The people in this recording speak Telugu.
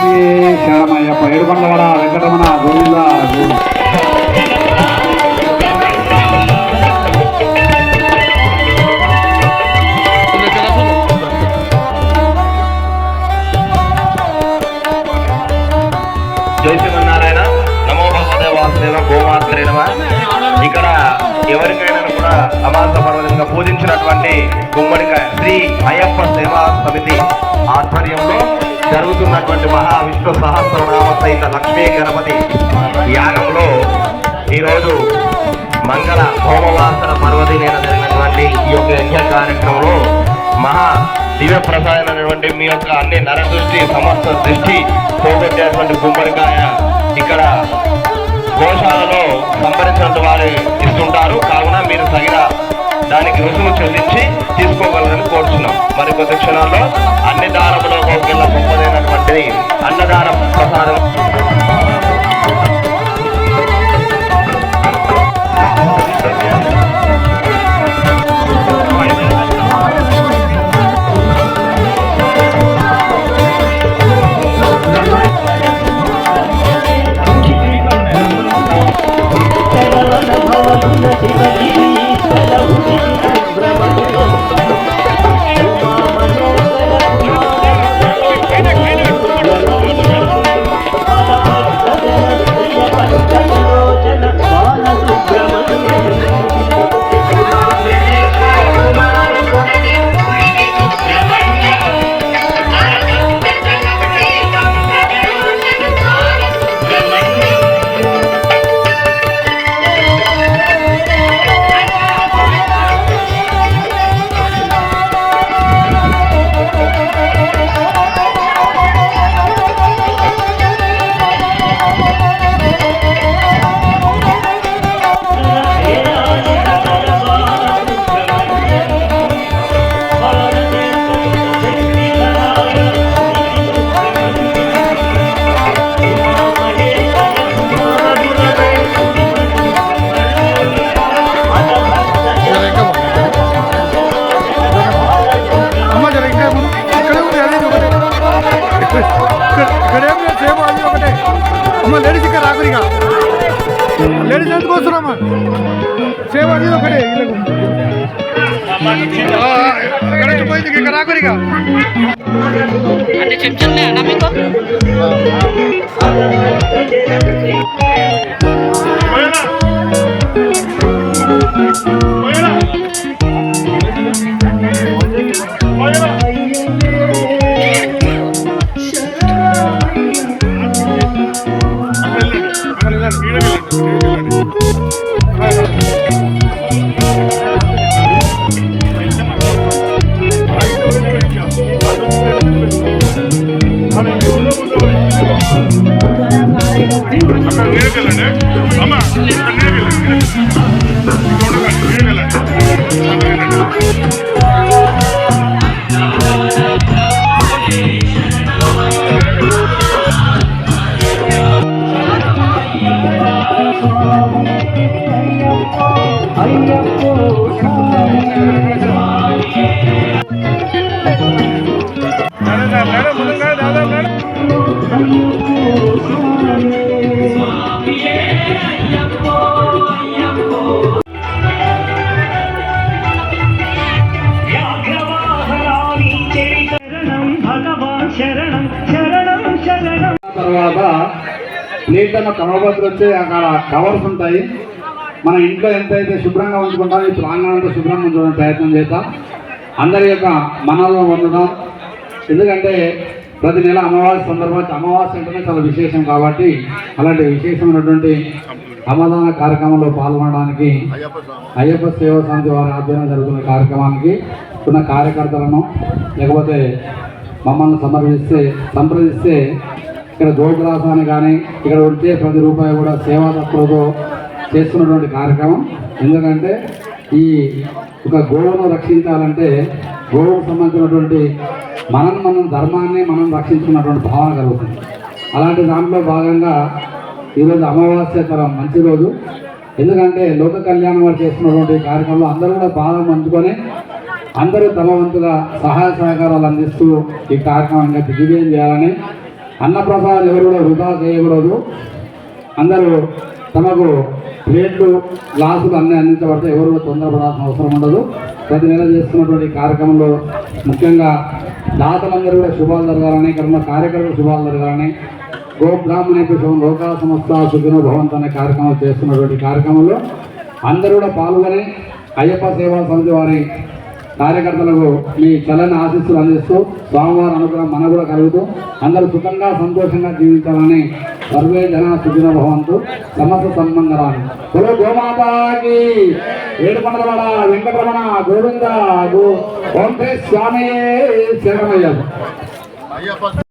శరణమయ్యప్ప ఏడుకొండలవాడ వెంకటరమణ గోవింద జై శ్రీమన్నారాయణ. నమో భగవతే వాసుదేవ గోమాత్రే నమః. ఇక్కడ ఎవరికైనా కూడా అమాస పర్వతంగా పూజించినటువంటి గుమ్మడికాయ శ్రీ అయ్యప్ప సేవా సమితి ఆధ్వర్యంలో జరుగుతున్నటువంటి మహా విష్ణు సహస్రనామ సహిత లక్ష్మీ గణపతి యాగంలో ఈరోజు మంగళ హోమవాసన పర్వదినేన జరిగినటువంటి ఈ యొక్క యజ్ఞ కార్యక్రమంలో మహా దివ్య ప్రసాదమైనటువంటి మీ యొక్క అన్ని నరదృష్టి సమస్త దృష్టి పోగొట్టేటువంటి గుమ్మడికాయ ఇక్కడ గోశాలలో సంభరించినట్టు వారు ఇస్తుంటారు. కావున మీరు తగిన దానికి రుసుము చెల్లించి తీసుకోగలరని కోరుచున్నాం. మరి కొద్ది క్షణాల్లో అన్ని దానములో గొప్ప గొప్పదైనటువంటి అన్నదాన ప్రసాదం లేడీస్ ఎందుకు వస్తున్నామా సేవ అది ఒకటే కరెక్ట్ పోయింది ఇక రాకురిగా అంటే చెప్తానులే అన్న మీకు తర్వాత నీటిలో కమలబద్దులు వచ్చి అక్కడ కవర్స్ ఉంటాయి. మన ఇంట్లో ఎంతైతే శుభ్రంగా ఉంచుకుంటామో ఈ ప్రాంగణంతో శుభ్రంగా ఉంచడానికి ప్రయత్నం చేద్దాం. అందరి యొక్క మనలో పొందడం. ఎందుకంటే ప్రతి నెల అమావాస్య సందర్భంగా అమావాస్య అంటేనే చాలా విశేషం కాబట్టి అలాంటి విశేషమైనటువంటి అన్నదాన కార్యక్రమంలో పాల్గొనడానికి అయ్యప్ప సేవా సమితి వారి ఆధ్వర్యంలో జరుగుతున్న కార్యక్రమానికి ఉన్న కార్యకర్తలను లేకపోతే మమ్మల్ని సంప్రదిస్తే ఇక్కడ గోగ్రాసాన్ని కానీ ఇక్కడ వచ్చే ప్రతి రూపాయి కూడా సేవా తత్పరతో చేస్తున్నటువంటి కార్యక్రమం. ఎందుకంటే ఈ ఒక గోవును రక్షించాలంటే గోవుకు సంబంధించినటువంటి మనం ధర్మాన్ని మనం రక్షించుకున్నటువంటి భావన కలుగుతుంది. అలాంటి దాంట్లో భాగంగా ఈరోజు అమావాస్య తరం మంచి రోజు. ఎందుకంటే లోక కళ్యాణం వారు చేస్తున్నటువంటి కార్యక్రమంలో అందరూ కూడా భాగం పంచుకొని అందరూ తమ వంతుగా సహాయ సహకారాలు అందిస్తూ ఈ కార్యక్రమంగా దిగ్విజయం చేయాలని అన్నప్రసాదాలు ఎవరు కూడా వృధా చేయకూడదు. అందరూ తమకు ప్లేట్లు గ్లాసులు అన్నీ అందించబడితే ఎవరు కూడా తొందరపడాల్సిన అవసరం ఉండదు. ప్రతి నెల చేస్తున్నటువంటి కార్యక్రమంలో ముఖ్యంగా దాతలందరూ కూడా శుభాలు జరగాలని, ఇక్కడ ఉన్న కార్యకర్తలు శుభాలు జరగాలని, గోబ్రాహ్మణేశ్వరం లోకా సంస్థ సుఖినో భవంతు అనే కార్యక్రమం చేస్తున్నటువంటి కార్యక్రమంలో అందరూ కూడా పాల్గొని అయ్యప్ప సేవా సమితి వారి కార్యకర్తలకు మీ చల్లని ఆశీస్సులు అందిస్తూ స్వామివారి అనుగ్రహం మనకు కూడా కలుగుతూ అందరూ సుఖంగా సంతోషంగా జీవించాలని సర్వే జన సుఖినో భవంతు సమస్త సంబంధరాన్ని కుల గోమాతాకి ఏడుకొండలవాడ వెంకటరమణ గోవింద ఓం శ్రీ స్వామి శరణమయ్య.